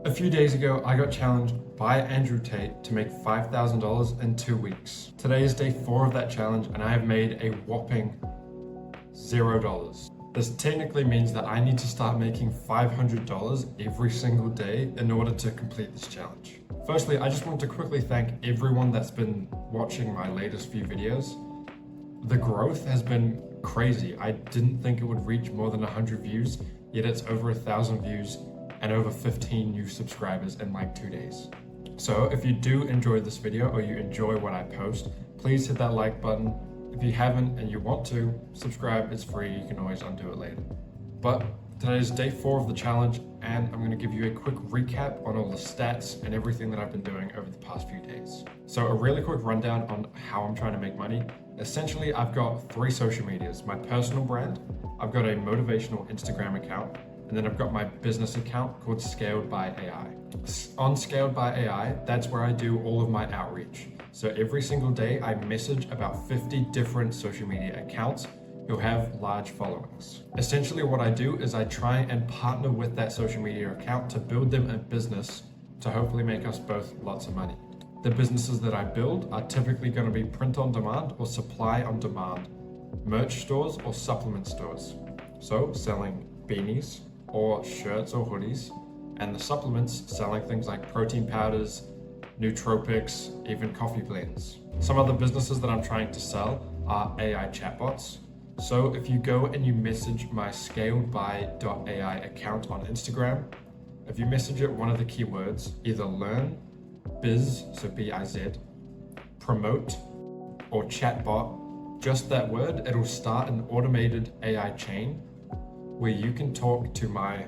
A few days ago, I got challenged by Andrew Tate to make $5,000 in 2 weeks. Today is day 4 of that challenge and I have made a whopping $0. This technically means that I need to start making $500 every single day in order to complete this challenge. Firstly, I just want to quickly thank everyone that's been watching my latest few videos. The growth has been crazy. I didn't think it would reach more than 100 views, yet it's over 1,000 views and over 15 new subscribers in like 2 days. So if you do enjoy this video or you enjoy what I post, please hit that like button. If you haven't and you want to, subscribe, it's free, you can always undo it later. But today is day 4 of the challenge and I'm gonna give you a quick recap on all the stats and everything that I've been doing over the past few days. So a really quick rundown on how I'm trying to make money. Essentially, I've got 3 social medias: my personal brand, I've got a motivational Instagram account, and then I've got my business account called Scaled by AI. On Scaled by AI, that's where I do all of my outreach. So every single day I message about 50 different social media accounts who have large followings. Essentially what I do is I try and partner with that social media account to build them a business to hopefully make us both lots of money. The businesses that I build are typically going to be print on demand or supply on demand, merch stores or supplement stores. So selling beanies or shirts or hoodies, and the supplements selling things like protein powders, nootropics, even coffee blends. Some other businesses that I'm trying to sell are AI chatbots. So if you go and you message my scaledby.ai account on Instagram, if you message it one of the keywords, either learn, biz, so B-I-Z, promote, or chatbot, just that word, it'll start an automated AI chain where you can talk to my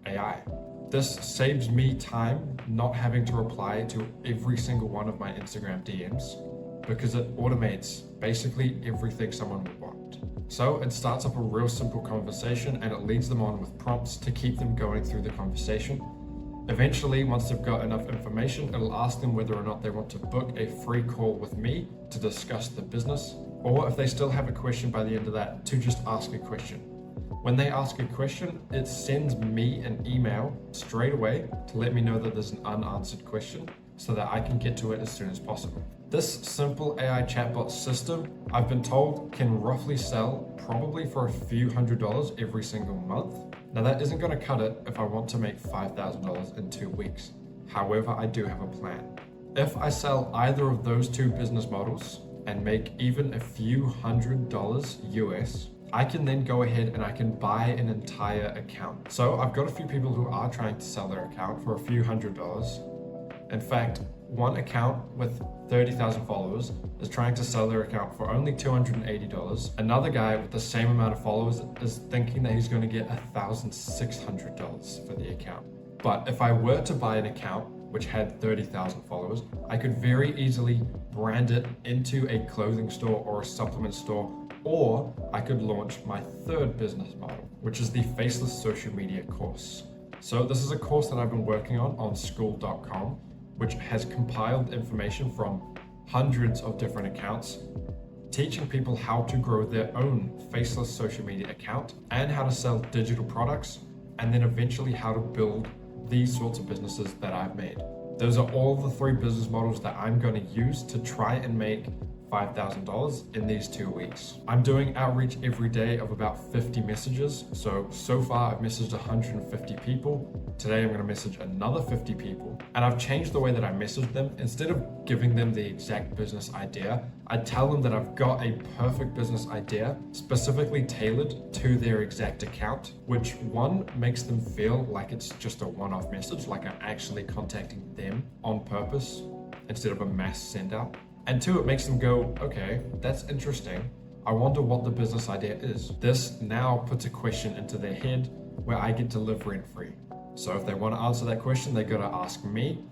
AI. This saves me time not having to reply to every single one of my Instagram DMs because it automates basically everything someone would want. So it starts up a real simple conversation and it leads them on with prompts to keep them going through the conversation. Eventually, once they've got enough information, it'll ask them whether or not they want to book a free call with me to discuss the business, or if they still have a question by the end of that, to just ask a question. When they ask a question, it sends me an email straight away to let me know that there's an unanswered question so that I can get to it as soon as possible. This simple AI chatbot system, I've been told, can roughly sell probably for a few $100s every single month. Now that isn't going to cut it if I want to make $5,000 in 2 weeks. However, I do have a plan. If I sell either of those 2 business models and make even a few $100s US, I can then go ahead and I can buy an entire account. So I've got a few people who are trying to sell their account for a few $100s. In fact, one account with 30,000 followers is trying to sell their account for only $280. Another guy with the same amount of followers is thinking that he's going to get $1,600 for the account. But if I were to buy an account which had 30,000 followers, I could very easily brand it into a clothing store or a supplement store, or I could launch my 3rd business model, which is the Faceless Social Media course. So this is a course that I've been working on school.com, which has compiled information from hundreds of different accounts, teaching people how to grow their own faceless social media account and how to sell digital products, and then eventually how to build these sorts of businesses that I've made. Those are all the 3 business models that I'm going to use to try and make $5,000 in these 2 weeks. I'm doing outreach every day of about 50 messages. So far I've messaged 150 people. Today I'm going to message another 50 people. And I've changed the way that I message them. Instead of giving them the exact business idea, I tell them that I've got a perfect business idea specifically tailored to their exact account, which one, makes them feel like it's just a one-off message, like I'm actually contacting them on purpose instead of a mass send out. And 2, it makes them go, okay, that's interesting. I wonder what the business idea is. This now puts a question into their head where I get to live rent free. So if they want to answer that question, they got to ask me,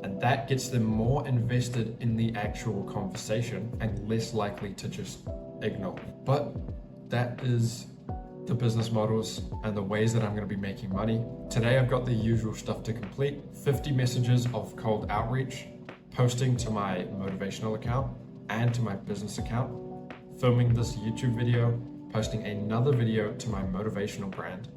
and that gets them more invested in the actual conversation and less likely to just ignore me. But that is the business models and the ways that I'm going to be making money. Today I've got the usual stuff to complete: 50 messages of cold outreach, posting to my motivational account and to my business account, filming this YouTube video, posting another video to my motivational brand,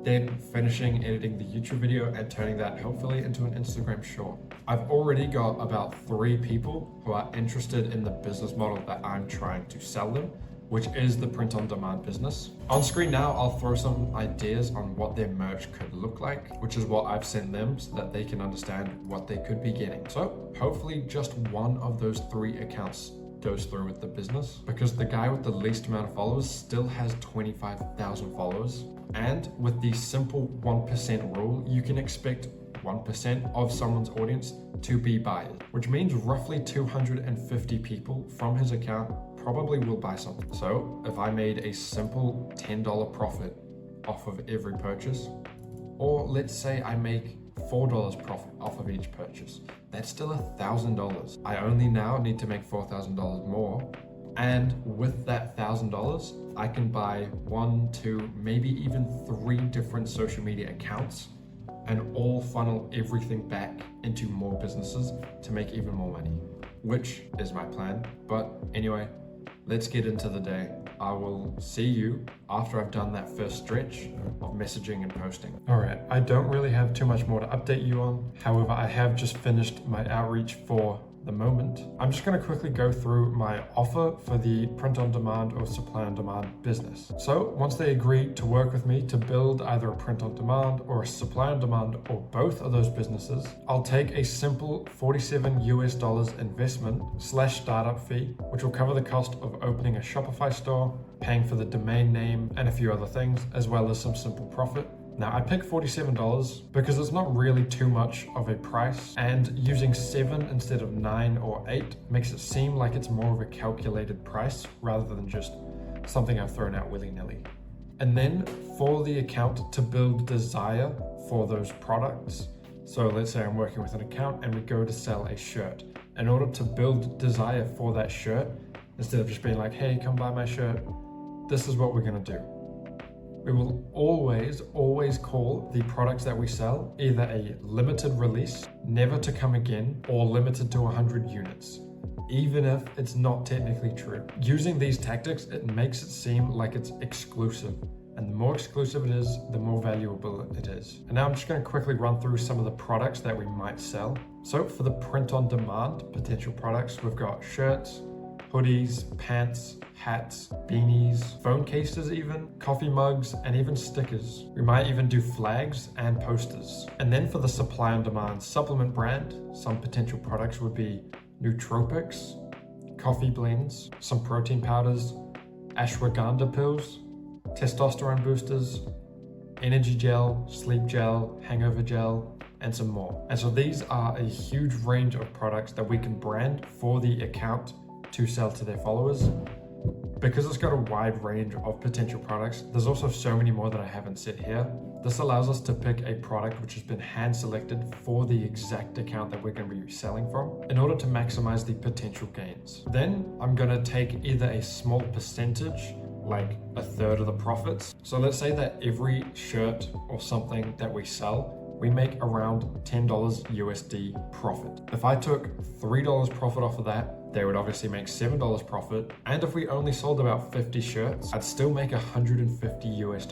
then finishing editing the YouTube video and turning that hopefully into an Instagram short. I've already got about 3 people who are interested in the business model that I'm trying to sell them, which is the print-on-demand business. On screen now, I'll throw some ideas on what their merch could look like, which is what I've sent them so that they can understand what they could be getting. So hopefully just one of those 3 accounts goes through with the business, because the guy with the least amount of followers still has 25,000 followers. And with the simple 1% rule, you can expect 1% of someone's audience to be buyers, which means roughly 250 people from his account probably will buy something. So if I made a simple $10 profit off of every purchase, or let's say I make $4 profit off of each purchase, that's still $1,000. I only now need to make $4,000 more. And with that $1,000, I can buy 1, 2, maybe even 3 different social media accounts and all funnel everything back into more businesses to make even more money, which is my plan. But anyway, let's get into the day. I will see you after I've done that first stretch of messaging and posting. All right, I don't really have too much more to update you on. However, I have just finished my outreach for the moment. I'm just going to quickly go through my offer for the print-on-demand or supply-on-demand business. So once they agree to work with me to build either a print-on-demand or a supply-on-demand or both of those businesses, I'll take a simple $47 investment / startup fee, which will cover the cost of opening a Shopify store, paying for the domain name, and a few other things, as well as some simple profit. Now, I picked $47 because it's not really too much of a price, and using 7 instead of 9 or 8 makes it seem like it's more of a calculated price rather than just something I've thrown out willy-nilly. And then for the account to build desire for those products, so let's say I'm working with an account and we go to sell a shirt. In order to build desire for that shirt, instead of just being like, hey, come buy my shirt, this is what we're gonna do. We will always call the products that we sell either a limited release, never to come again, or limited to 100 units, even if it's not technically true. Using these tactics, it makes it seem like it's exclusive. And the more exclusive it is, the more valuable it is. And now I'm just going to quickly run through some of the products that we might sell. So for the print-on-demand potential products, we've got shirts, hoodies, pants, hats, beanies, phone cases even, coffee mugs, and even stickers. We might even do flags and posters. And then for the supply on demand supplement brand, some potential products would be nootropics, coffee blends, some protein powders, ashwagandha pills, testosterone boosters, energy gel, sleep gel, hangover gel, and some more. And so these are a huge range of products that we can brand for the account to sell to their followers. Because it's got a wide range of potential products, there's also so many more that I haven't said here. This allows us to pick a product which has been hand selected for the exact account that we're going to be selling from in order to maximize the potential gains. Then I'm going to take either a small percentage, like a third of the profits. So let's say that every shirt or something that we sell, we make around $10 USD profit. If I took $3 profit off of that, they would obviously make $7 profit. And if we only sold about 50 shirts, I'd still make $150 US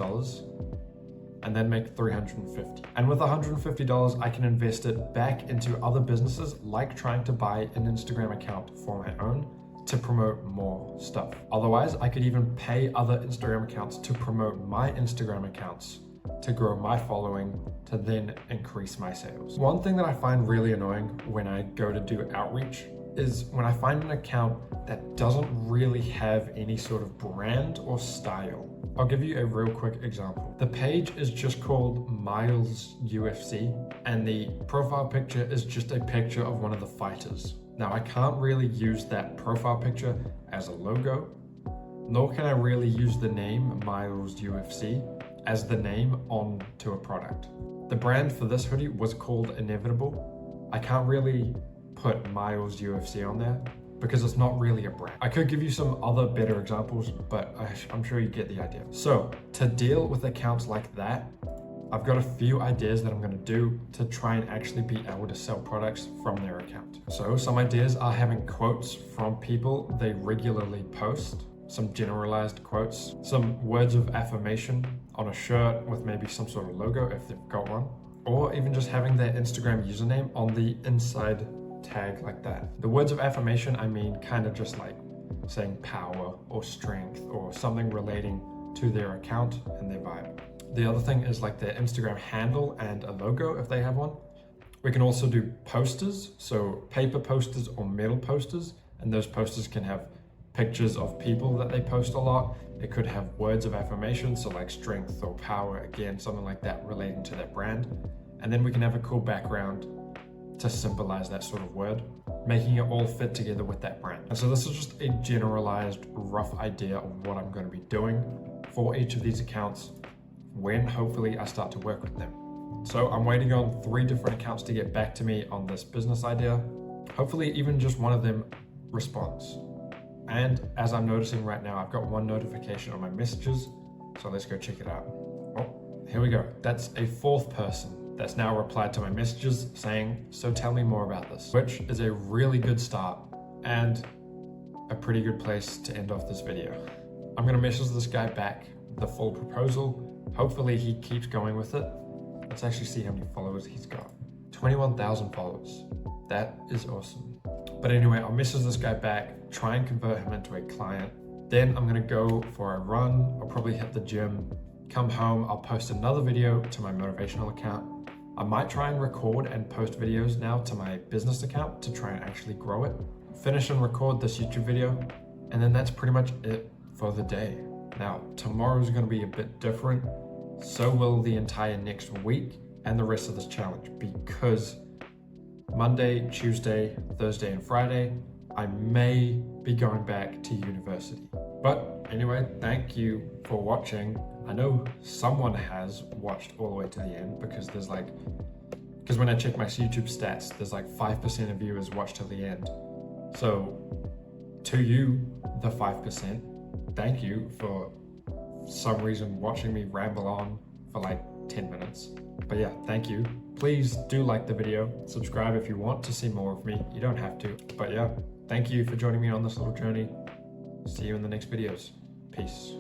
and then make $350. And with $150, I can invest it back into other businesses, like trying to buy an Instagram account for my own to promote more stuff. Otherwise, I could even pay other Instagram accounts to promote my Instagram accounts to grow my following to then increase my sales. One thing that I find really annoying when I go to do outreach is when I find an account that doesn't really have any sort of brand or style. I'll give you a real quick example. The page is just called Miles UFC, and the profile picture is just a picture of one of the fighters. Now, I can't really use that profile picture as a logo, nor can I really use the name Miles UFC as the name onto a product. The brand for this hoodie was called Inevitable. I can't really put Miles UFC on there because it's not really a brand. I could give you some other better examples, but I'm sure you get the idea. So to deal with accounts like that, I've got a few ideas that I'm going to do to try and actually be able to sell products from their account. So some ideas are having quotes from people they regularly post, some generalized quotes, some words of affirmation on a shirt with maybe some sort of logo if they've got one, or even just having their Instagram username on the inside tag like that. The words of affirmation, I mean kind of just like saying power or strength or something relating to their account and their vibe. The other thing is like their Instagram handle and a logo if they have one. We can also do posters, so paper posters or metal posters, and those posters can have pictures of people that they post a lot. It could have words of affirmation, so like strength or power, again, something like that relating to that brand. And then we can have a cool background to symbolize that sort of word, making it all fit together with that brand. And so this is just a generalized rough idea of what I'm going to be doing for each of these accounts when hopefully I start to work with them. So I'm waiting on 3 different accounts to get back to me on this business idea. Hopefully even just one of them responds. And as I'm noticing right now, I've got 1 notification on my messages. So let's go check it out. Oh, here we go. That's a 4th person that's now replied to my messages saying, so tell me more about this, which is a really good start and a pretty good place to end off this video. I'm gonna message this guy back the full proposal. Hopefully he keeps going with it. Let's actually see how many followers he's got. 21,000 followers. That is awesome. But anyway, I'll message this guy back, try and convert him into a client. Then I'm gonna go for a run. I'll probably hit the gym, come home, I'll post another video to my motivational account. I might try and record and post videos now to my business account to try and actually grow it. Finish and record this YouTube video, and then that's pretty much it for the day. Now, tomorrow's gonna be a bit different. So will the entire next week and the rest of this challenge, because Monday, Tuesday, Thursday, and Friday, I may be going back to university. But anyway, thank you for watching. I know someone has watched all the way to the end because when I check my YouTube stats, there's like 5% of viewers watch till the end. So to you, the 5%, thank you for some reason watching me ramble on for like 10 minutes. But yeah, thank you. Please do like the video, subscribe if you want to see more of me. You don't have to, but yeah, thank you for joining me on this little journey. See you in the next videos. Peace.